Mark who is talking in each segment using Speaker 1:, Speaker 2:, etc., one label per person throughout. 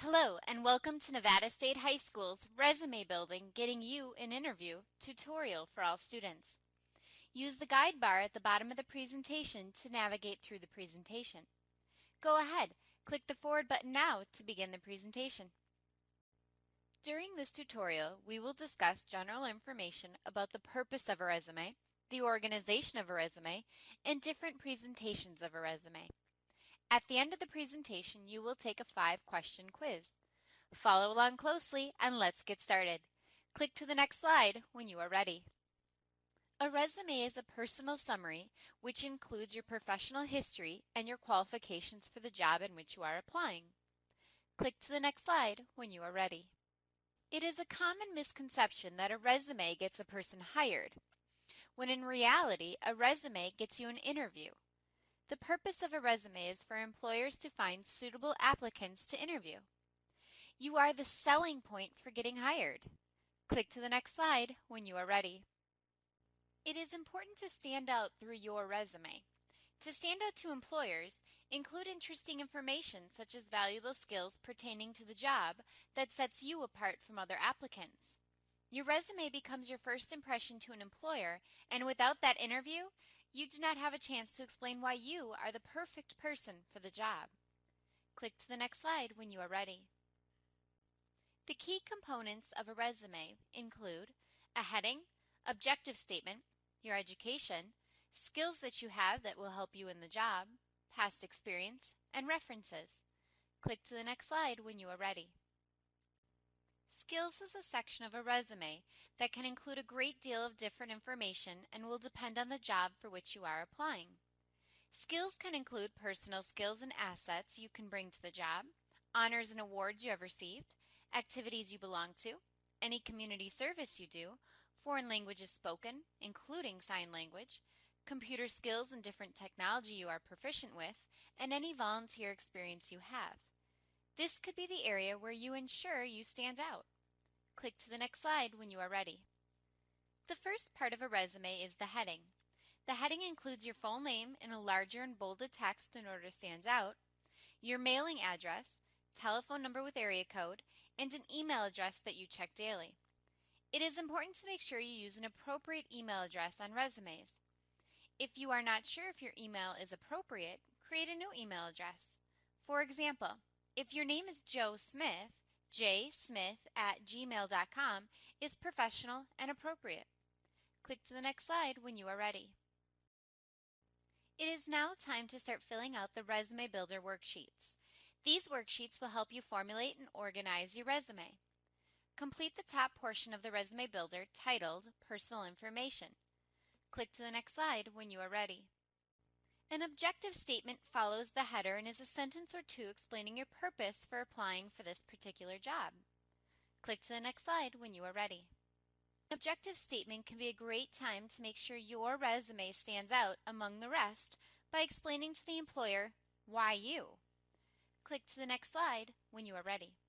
Speaker 1: Hello, and welcome to Nevada State High School's Resume Building Getting You an Interview tutorial for all students. Use the guide bar at the bottom of the presentation to navigate through the presentation. Go ahead, click the forward button now to begin the presentation. During this tutorial, we will discuss general information about the purpose of a resume, the organization of a resume, and different presentations of a resume. At the end of the presentation, you will take a 5-question quiz. Follow along closely and let's get started. Click to the next slide when you are ready. A resume is a personal summary which includes your professional history and your qualifications for the job in which you are applying. Click to the next slide when you are ready. It is a common misconception that a resume gets a person hired, when in reality, a resume gets you an interview. The purpose of a resume is for employers to find suitable applicants to interview. You are the selling point for getting hired. Click to the next slide when you are ready. It is important to stand out through your resume. To stand out to employers, include interesting information such as valuable skills pertaining to the job that sets you apart from other applicants. Your resume becomes your first impression to an employer, and without that interview, you do not have a chance to explain why you are the perfect person for the job. Click to the next slide when you are ready. The key components of a resume include a heading, objective statement, your education, skills that you have that will help you in the job, past experience, and references. Click to the next slide when you are ready. Skills is a section of a resume that can include a great deal of different information and will depend on the job for which you are applying. Skills can include personal skills and assets you can bring to the job, honors and awards you have received, activities you belong to, any community service you do, foreign languages spoken, including sign language, computer skills and different technology you are proficient with, and any volunteer experience you have. This could be the area where you ensure you stand out. Click to the next slide when you are ready. The first part of a resume is the heading. The heading includes your full name in a larger and bolded text in order to stand out, your mailing address, telephone number with area code, and an email address that you check daily. It is important to make sure you use an appropriate email address on resumes. If you are not sure if your email is appropriate, create a new email address. For example, if your name is Joe Smith, jsmith@gmail.com is professional and appropriate. Click to the next slide when you are ready. It is now time to start filling out the Resume Builder worksheets. These worksheets will help you formulate and organize your resume. Complete the top portion of the Resume Builder titled Personal Information. Click to the next slide when you are ready. An objective statement follows the header and is a sentence or two explaining your purpose for applying for this particular job. Click to the next slide when you are ready. An objective statement can be a great time to make sure your resume stands out among the rest by explaining to the employer why you. Click to the next slide when you are ready.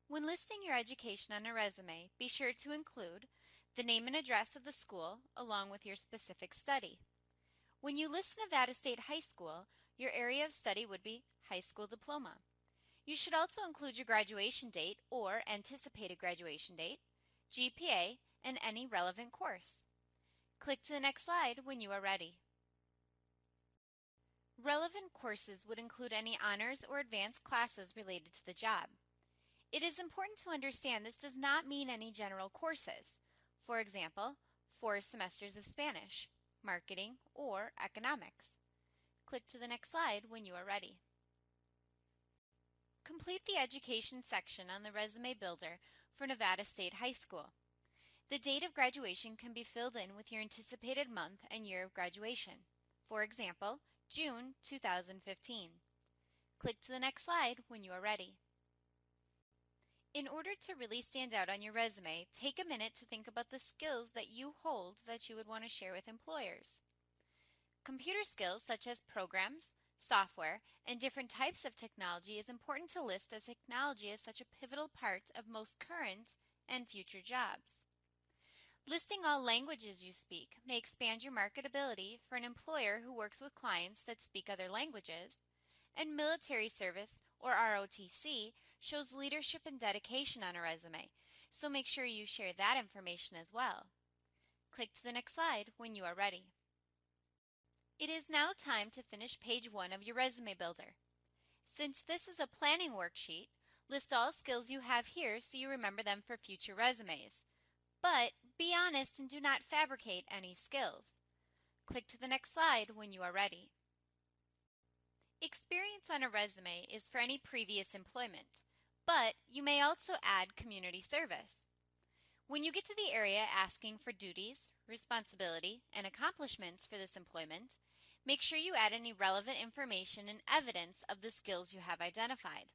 Speaker 1: When listing your education on a resume, be sure to include the name and address of the school along with your specific study. When you list Nevada State High School, your area of study would be high school diploma. You should also include your graduation date or anticipated graduation date, GPA, and any relevant course. Click to the next slide when you are ready. Relevant courses would include any honors or advanced classes related to the job. It is important to understand this does not mean any general courses. For example, 4 semesters of Spanish, marketing, or economics. Click to the next slide when you are ready. Complete the education section on the Resume Builder for Nevada State High School. The date of graduation can be filled in with your anticipated month and year of graduation. For example, June 2015. Click to the next slide when you are ready. In order to really stand out on your resume, take a minute to think about the skills that you hold that you would want to share with employers. Computer skills such as programs, software, and different types of technology is important to list as technology is such a pivotal part of most current and future jobs. Listing all languages you speak may expand your marketability for an employer who works with clients that speak other languages, and military service or ROTC, shows leadership and dedication on a resume, so make sure you share that information as well. Click to the next slide when you are ready. It is now time to finish page 1 of your resume builder. Since this is a planning worksheet, list all skills you have here so you remember them for future resumes. But be honest and do not fabricate any skills. Click to the next slide when you are ready. Experience on a resume is for any previous employment, but you may also add community service. When you get to the area asking for duties, responsibility, and accomplishments for this employment, make sure you add any relevant information and evidence of the skills you have identified.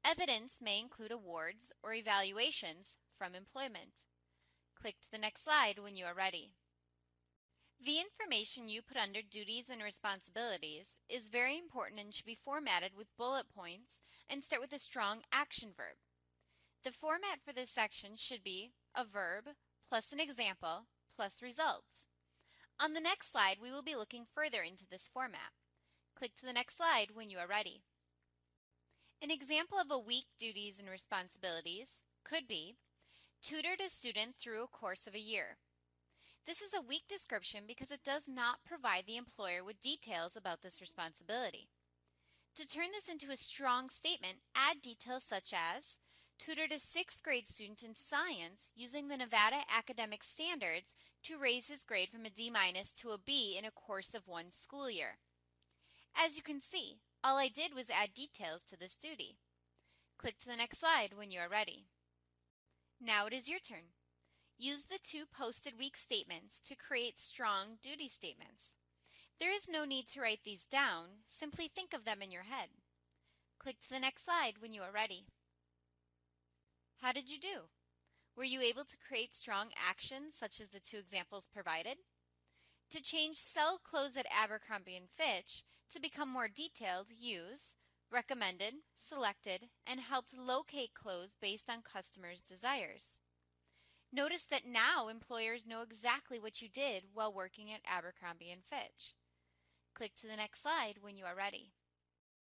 Speaker 1: Evidence may include awards or evaluations from employment. Click to the next slide when you are ready. The information you put under duties and responsibilities is very important and should be formatted with bullet points and start with a strong action verb. The format for this section should be a verb plus an example plus results. On the next slide, we will be looking further into this format. Click to the next slide when you are ready. An example of a week duties and responsibilities could be tutored a student through a course of a year. This is a weak description because it does not provide the employer with details about this responsibility. To turn this into a strong statement, add details such as tutored a 6th grade student in science using the Nevada academic standards to raise his grade from a D- to a B in a course of 1 school year. As you can see, all I did was add details to this duty. Click to the next slide when you are ready. Now it is your turn. Use the 2 posted week statements to create strong duty statements. There is no need to write these down, simply think of them in your head. Click to the next slide when you are ready. How did you do? Were you able to create strong actions such as the 2 examples provided? To change sell clothes at Abercrombie & Fitch to become more detailed, use recommended, selected, and helped locate clothes based on customers' desires. Notice that now employers know exactly what you did while working at Abercrombie & Fitch. Click to the next slide when you are ready.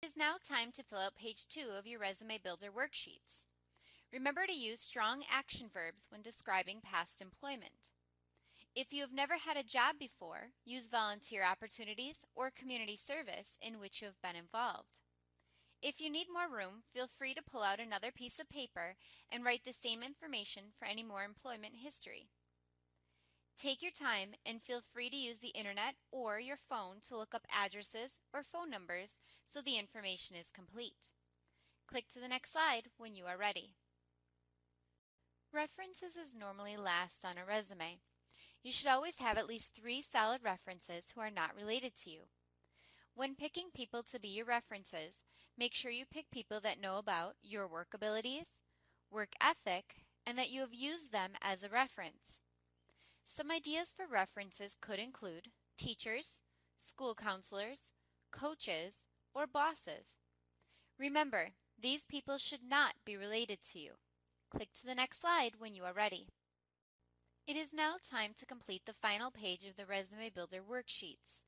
Speaker 1: It is now time to fill out page 2 of your Resume Builder worksheets. Remember to use strong action verbs when describing past employment. If you have never had a job before, use volunteer opportunities or community service in which you have been involved. If you need more room, feel free to pull out another piece of paper and write the same information for any more employment history. Take your time and feel free to use the internet or your phone to look up addresses or phone numbers so the information is complete. Click to the next slide when you are ready. References is normally last on a resume. You should always have at least 3 solid references who are not related to you. When picking people to be your references, make sure you pick people that know about your work abilities, work ethic, and that you have used them as a reference. Some ideas for references could include teachers, school counselors, coaches, or bosses. Remember, these people should not be related to you. Click to the next slide when you are ready. It is now time to complete the final page of the Resume Builder worksheets.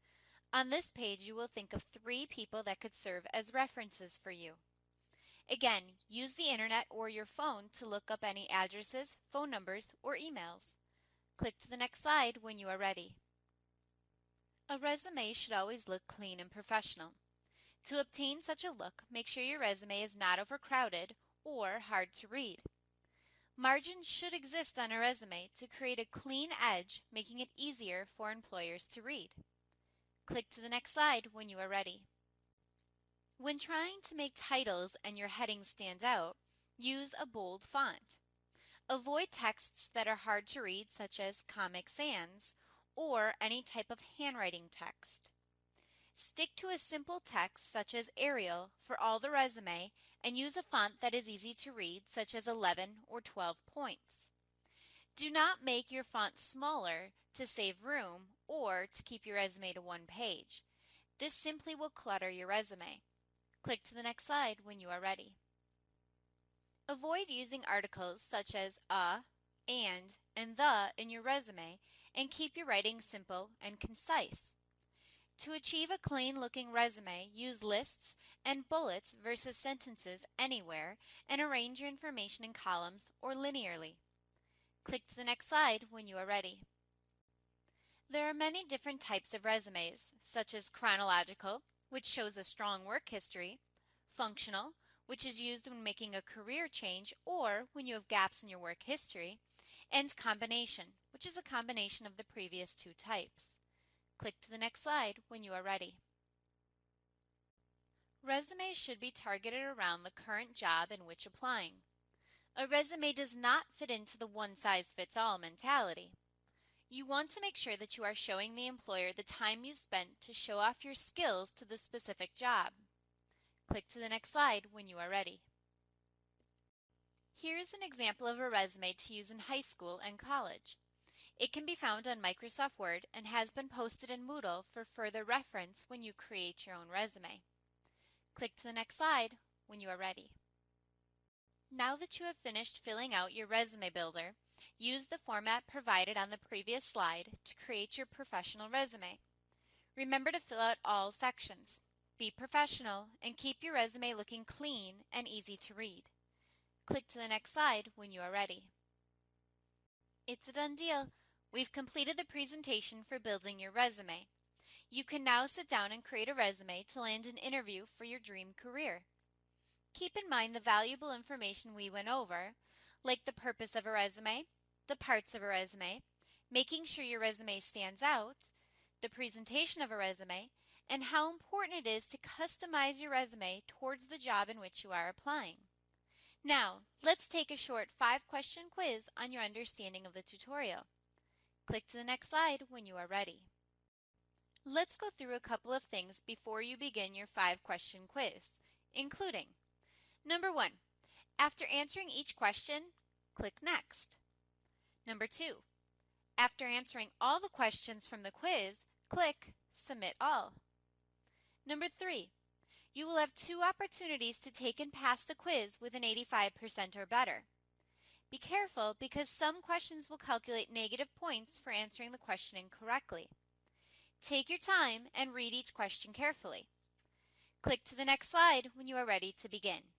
Speaker 1: On this page, you will think of 3 people that could serve as references for you. Again, use the internet or your phone to look up any addresses, phone numbers, or emails. Click to the next slide when you are ready. A resume should always look clean and professional. To obtain such a look, make sure your resume is not overcrowded or hard to read. Margins should exist on a resume to create a clean edge, making it easier for employers to read. Click to the next slide when you are ready. When trying to make titles and your headings stand out, use a bold font. Avoid texts that are hard to read, such as Comic Sans, or any type of handwriting text. Stick to a simple text such as Arial for all the resume and use a font that is easy to read, such as 11 or 12 points. Do not make your font smaller to save room or to keep your resume to 1 page. This simply will clutter your resume. Click to the next slide when you are ready. Avoid using articles such as a, and the in your resume and keep your writing simple and concise. To achieve a clean-looking resume, use lists and bullets versus sentences anywhere and arrange your information in columns or linearly. Click to the next slide when you are ready. There are many different types of resumes, such as chronological, which shows a strong work history, functional, which is used when making a career change or when you have gaps in your work history, and combination, which is a combination of the previous two types. Click to the next slide when you are ready. Resumes should be targeted around the current job in which applying. A resume does not fit into the one-size-fits-all mentality. You want to make sure that you are showing the employer the time you spent to show off your skills to the specific job. Click to the next slide when you are ready. Here's an example of a resume to use in high school and college. It can be found on Microsoft Word and has been posted in Moodle for further reference when you create your own resume. Click to the next slide when you are ready. Now that you have finished filling out your resume builder, use the format provided on the previous slide to create your professional resume. Remember to fill out all sections. Be professional and keep your resume looking clean and easy to read. Click to the next slide when you are ready. It's a done deal. We've completed the presentation for building your resume. You can now sit down and create a resume to land an interview for your dream career. Keep in mind the valuable information we went over, like the purpose of a resume, the parts of a resume, making sure your resume stands out, the presentation of a resume, and how important it is to customize your resume towards the job in which you are applying. Now, let's take a short 5-question quiz on your understanding of the tutorial. Click to the next slide when you are ready. Let's go through a couple of things before you begin your 5-question quiz, including: Number 1. After answering each question, click Next. Number 2. After answering all the questions from the quiz, click Submit All. Number 3. You will have 2 opportunities to take and pass the quiz with an 85% or better. Be careful because some questions will calculate negative points for answering the question incorrectly. Take your time and read each question carefully. Click to the next slide when you are ready to begin.